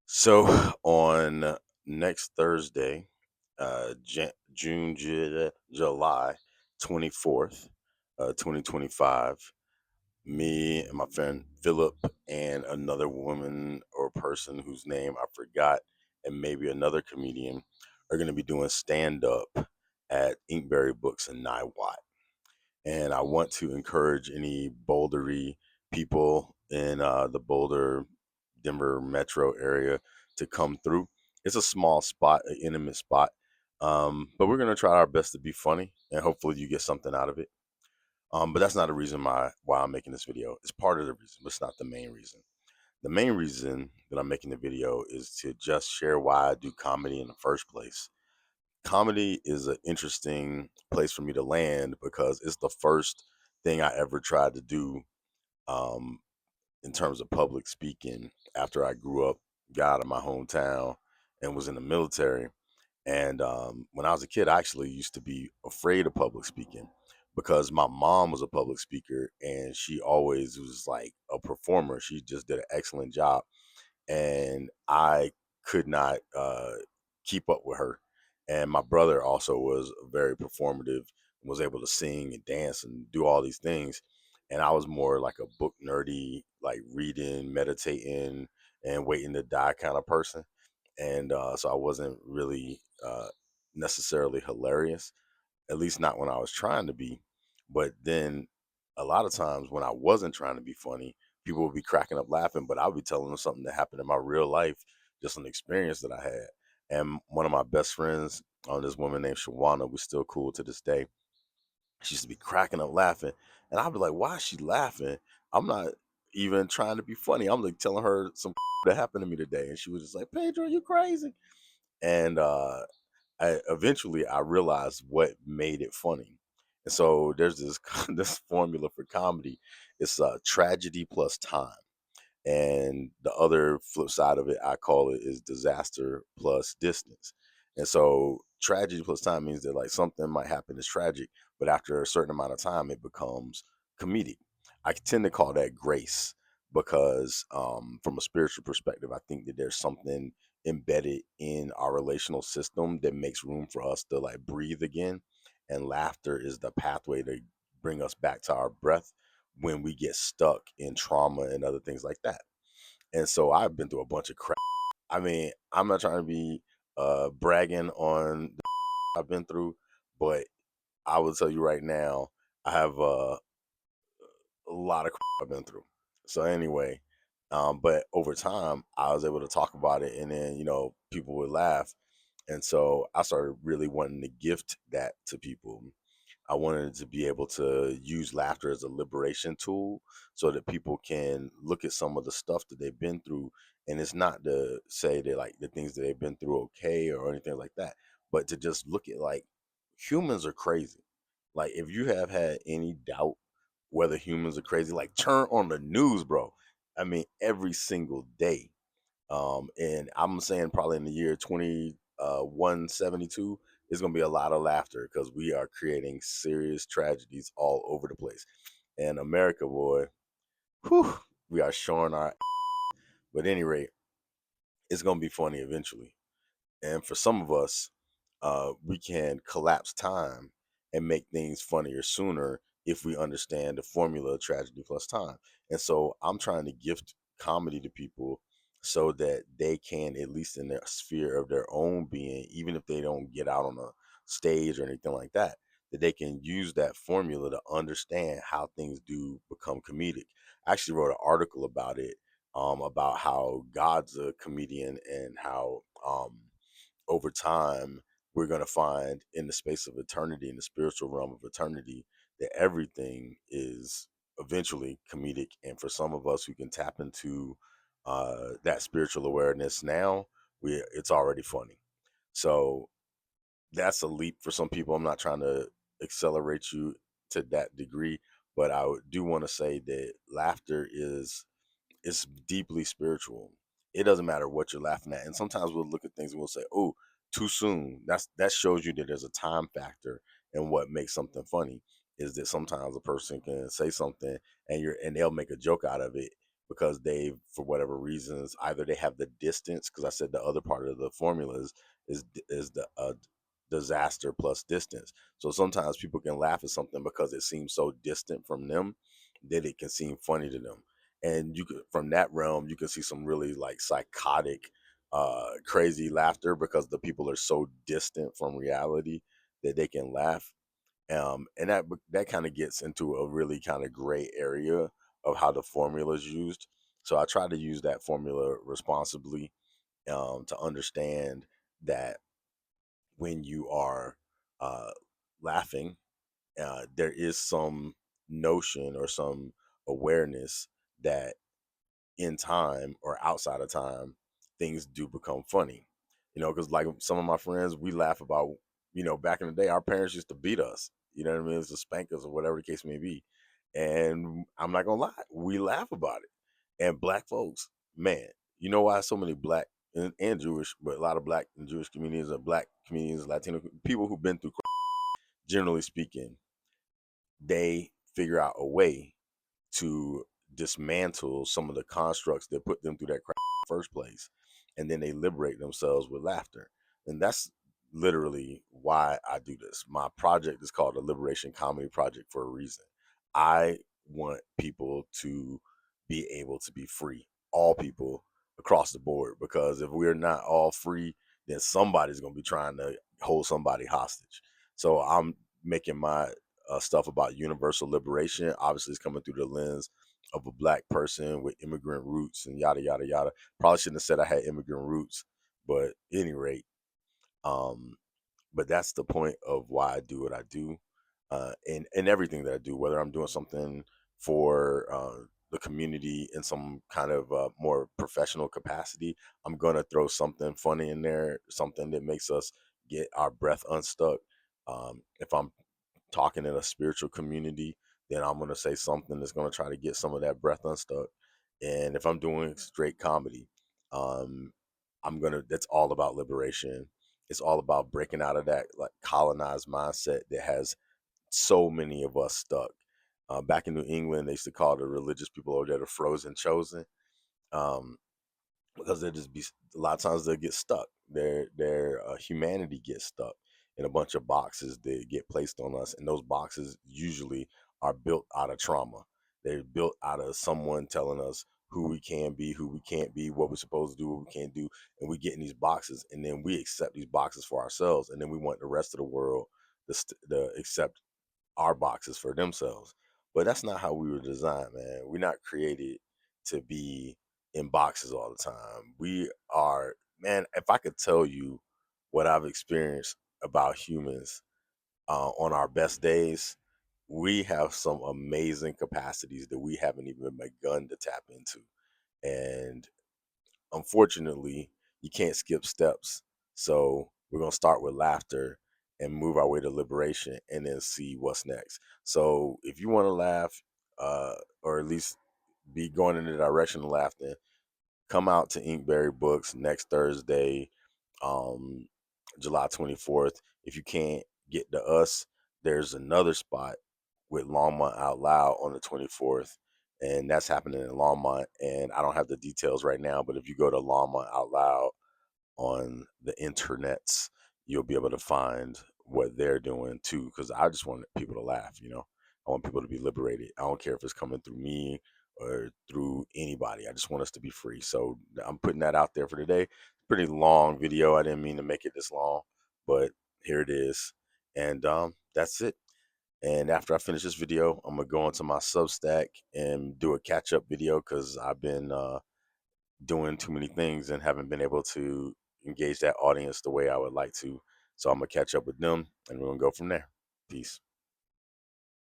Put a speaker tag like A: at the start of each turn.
A: So on next Thursday, July 24th, 2025, me and my friend Philip and another woman or person whose name I forgot, and maybe another comedian are going to be doing stand up at Inkberry Books in Niwot. And I want to encourage any Bouldery people in the Boulder, Denver metro area to come through. It's a small spot, an intimate spot, but we're gonna try our best to be funny, and hopefully you get something out of it. But that's not the reason why I'm making this video. It's part of the reason, but it's not the main reason. The main reason that I'm making the video is to just share why I do comedy in the first place. Comedy is an interesting place for me to land because it's the first thing I ever tried to do, um, in terms of public speaking after I grew up, got out of my hometown, and was in the military. And when I was a kid, I actually used to be afraid of public speaking because my mom was a public speaker and she always was like a performer. She just did an excellent job, and I could not keep up with her. And my brother also was very performative, was able to sing and dance and do all these things. And I was more like a book nerdy, like reading, meditating, and waiting to die kind of person. And so I wasn't really necessarily hilarious, at least not when I was trying to be. But then a lot of times when I wasn't trying to be funny, people would be cracking up laughing, but I would be telling them something that happened in my real life, just an experience that I had. And one of my best friends, this woman named Shawana, was still cool to this day. She used to be cracking up laughing. And I'd be like, why is she laughing? I'm not even trying to be funny. I'm like telling her some that happened to me today. And she was just like, Pedro, you crazy. And I realized what made it funny. And so there's this this formula for comedy. It's tragedy plus time. And the other flip side of it, I call it, is disaster plus distance. And so tragedy plus time means that like something might happen as tragic, but after a certain amount of time, it becomes comedic. I tend to call that grace because, from a spiritual perspective, I think that there's something embedded in our relational system that makes room for us to like breathe again. And laughter is the pathway to bring us back to our breath when we get stuck in trauma and other things like that. And so I've been through a bunch of crap. I mean, I'm not trying to be bragging on the I've been through, but I will tell you right now, I have a lot of crap I've been through. So anyway, but over time, I was able to talk about it, and then people would laugh, and so I started really wanting to gift that to people. I wanted to be able to use laughter as a liberation tool so that people can look at some of the stuff that they've been through. And it's not to say that like the things that they've been through okay or anything like that, but to just look at like humans are crazy. Like if you have had any doubt whether humans are crazy, like turn on the news, bro. I mean, every single day. And I'm saying probably in the year 2172, there's gonna be a lot of laughter because we are creating serious tragedies all over the place. And America, boy, whew, we are showing our. But at any rate, it's gonna be funny eventually. And for some of us, we can collapse time and make things funnier sooner if we understand the formula of tragedy plus time. And so I'm trying to gift comedy to people so that they can, at least in their sphere of their own being, even if they don't get out on a stage or anything like that, that they can use that formula to understand how things do become comedic. I actually wrote an article about it, about how God's a comedian and how, over time, we're going to find in the space of eternity, in the spiritual realm of eternity, that everything is eventually comedic. And for some of us who can tap into that spiritual awareness now, it's already funny. So that's a leap for some people. I'm not trying to accelerate you to that degree, but do want to say that laughter is it's deeply spiritual. It doesn't matter what you're laughing at. And sometimes we'll look at things and we'll say, "Oh, too soon." That shows you that there's a time factor in what makes something funny. Is that sometimes a person can say something and they'll make a joke out of it, because they, for whatever reasons, either they have the distance, because I said the other part of the formula is the disaster plus distance. So sometimes people can laugh at something because it seems so distant from them that it can seem funny to them. And you could, from that realm, you can see some really like psychotic, crazy laughter because the people are so distant from reality that they can laugh. And that kind of gets into a really kind of gray area of how the formula is used. So I try to use that formula responsibly, to understand that when you are uh, laughing, there is some notion or some awareness that in time or outside of time, things do become funny. Because like some of my friends, we laugh about, back in the day, our parents used to beat us. You know what I mean? It's to spank us or whatever the case may be. And I'm not gonna lie, we laugh about it. And black folks, man, you know why so many black and Jewish, but a lot of black and Jewish communities or black communities, Latino people who've been through, generally speaking, they figure out a way to dismantle some of the constructs that put them through that crap in the first place. And then they liberate themselves with laughter. And that's literally why I do this. My project is called the Liberation Comedy Project for a reason. I want people to be able to be free, all people across the board, because if we're not all free, then somebody's going to be trying to hold somebody hostage. So I'm making my stuff about universal liberation. Obviously, it's coming through the lens of a black person with immigrant roots and yada yada yada. Probably shouldn't have said I had immigrant roots, but at any rate, um, but that's the point of why I do what I do, and everything that I do, whether I'm doing something for the community in some kind of more professional capacity, I'm gonna throw something funny in there, something that makes us get our breath unstuck. If I'm talking in a spiritual community, then I'm gonna say something that's gonna try to get some of that breath unstuck. And if I'm doing straight comedy, um, that's all about liberation. It's all about breaking out of that like colonized mindset that has so many of us stuck. Back in New England, they used to call the religious people over there the frozen chosen. Um, because they just be a lot of times they'll get stuck. Their humanity gets stuck in a bunch of boxes that get placed on us, and those boxes usually are built out of trauma. They're built out of someone telling us who we can be, who we can't be, what we're supposed to do, what we can't do, and we get in these boxes, and then we accept these boxes for ourselves, and then we want the rest of the world to accept our boxes for themselves. But that's not how we were designed, man. We're not created to be in boxes all the time. We are, man, if I could tell you what I've experienced about humans on our best days, we have some amazing capacities that we haven't even begun to tap into. And unfortunately, you can't skip steps. So we're gonna start with laughter and move our way to liberation, and then see what's next. So if you want to laugh, or at least be going in the direction of laughter, come out to Inkberry Books next Thursday, um, July 24th. If you can't get to us, there's another spot with Longmont Out Loud on the 24th, and that's happening in Longmont. And I don't have the details right now, but if you go to Longmont Out Loud on the internets, you'll be able to find what they're doing too. Because I just want people to laugh. I want people to be liberated. I don't care if it's coming through me or through anybody. I just want us to be free. So I'm putting that out there for today. Pretty long video. I didn't mean to make it this long, but here it is. And that's it. And after I finish this video, I'm gonna go into my Substack and do a catch up video because I've been doing too many things and haven't been able to engage that audience the way I would like to. So I'm gonna catch up with them and we're gonna go from there. Peace.